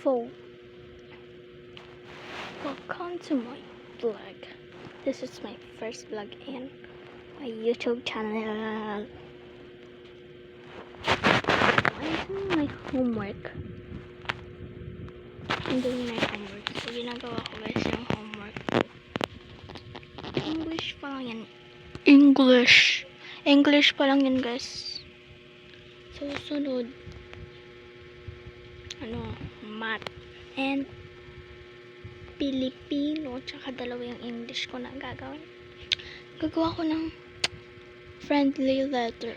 info. Welcome to my vlog. This is my first vlog in my YouTube channel. I'm doing my homework. So, ginagawa ko guys yung homework ko. English pa lang yan. English pa lang yan guys. So, sunod. Math and Filipino. Tsaka dalawa yung English ko na gagawin. Gagawa ko ng friendly letter.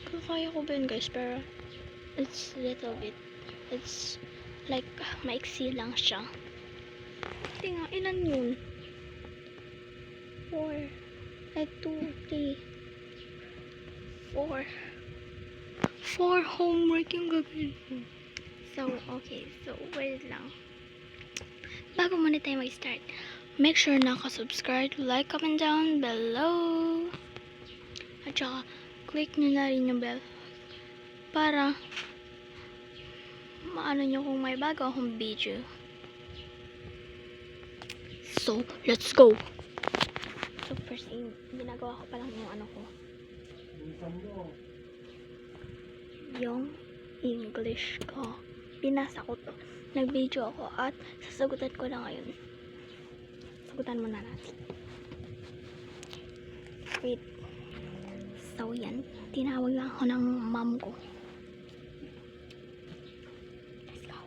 Kaya ko ba yun guys, pero it's little bit. It's like maiksi lang siya. Hindi nga, ilan yun? 4 homework yung gagawin ko. So, okay. So, wait lang. Bago muna tayo mag-start, make sure nakasubscribe, like, comment down below. At saka, click nyo na rin yung bell para maano nyo kung may bago akong video. So, let's go! So, first, ginagawa ko pa lang yung ano ko. Yung English ko. Pinasa ko to. Nag-video ako at sasagutan ko na ngayon. Sagutan muna natin. Wait. So, yan. Tinawag lang ako ng mom ko. Let's go.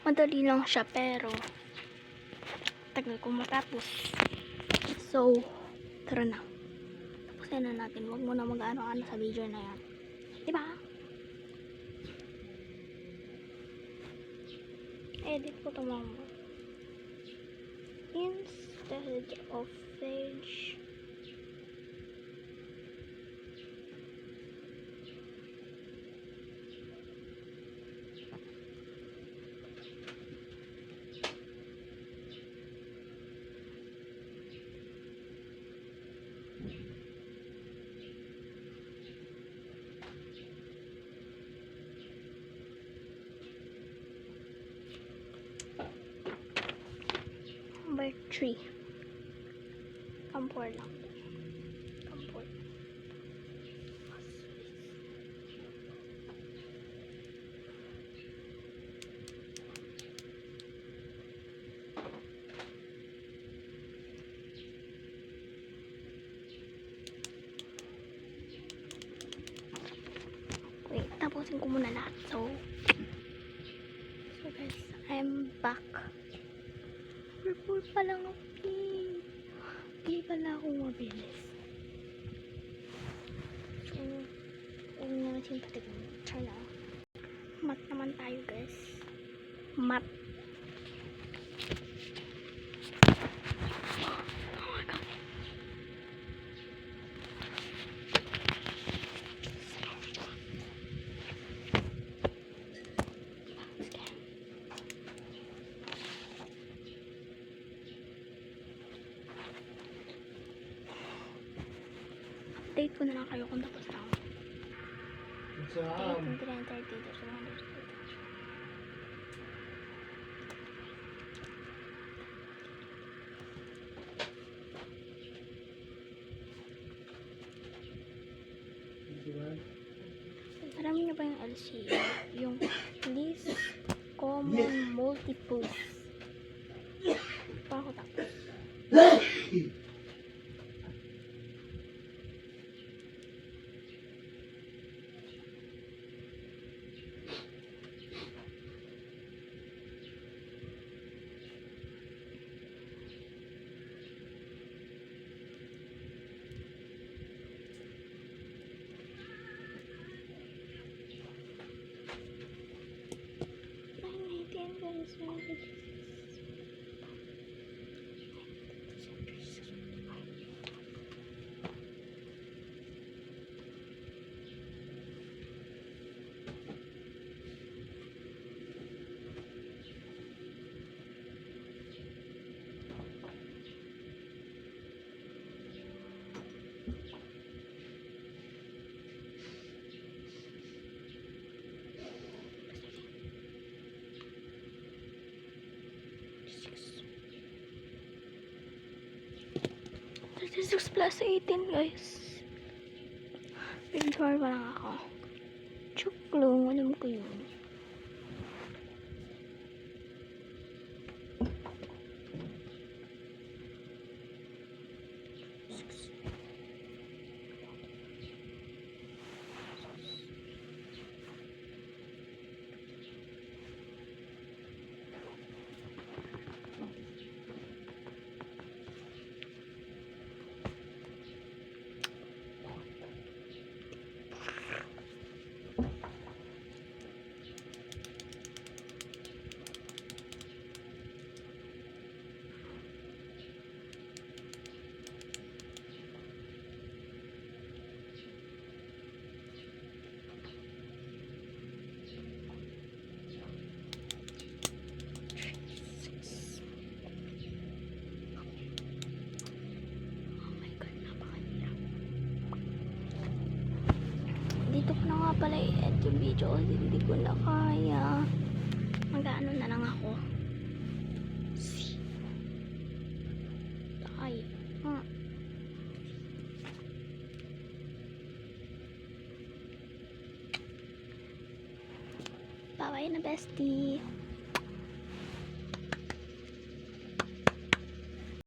Madali lang siya pero tagal kong matapos. So, tara na. Tapusin na natin. Huwag mo na mag-ano-ano sa video na yan. Diba? Edit ko ito mama. Instead of page. Number 3. Kampor lang. Kampor. Wait, tapusin ko muna lahat. So guys, I'm back. Report pa lang ako. Hindi pala ako mabilis. So, huwag naman simpatik mo. Tala. Mat naman tayo guys. Mat. Oh my god. Update ko na lang kayo kung tapos na ako. 330 dito sa mga dito. Marami na ba yung LCA? Yung least common multiples. Pa ako tapos. 6 plus 18 guys. Picture pa lang ako. Chuklong, alam ko yun. Dito ko na nga pala i-edit yung video kasi hindi ko na kaya. Mag-ano na lang ako. Ay. Bye-bye na bestie.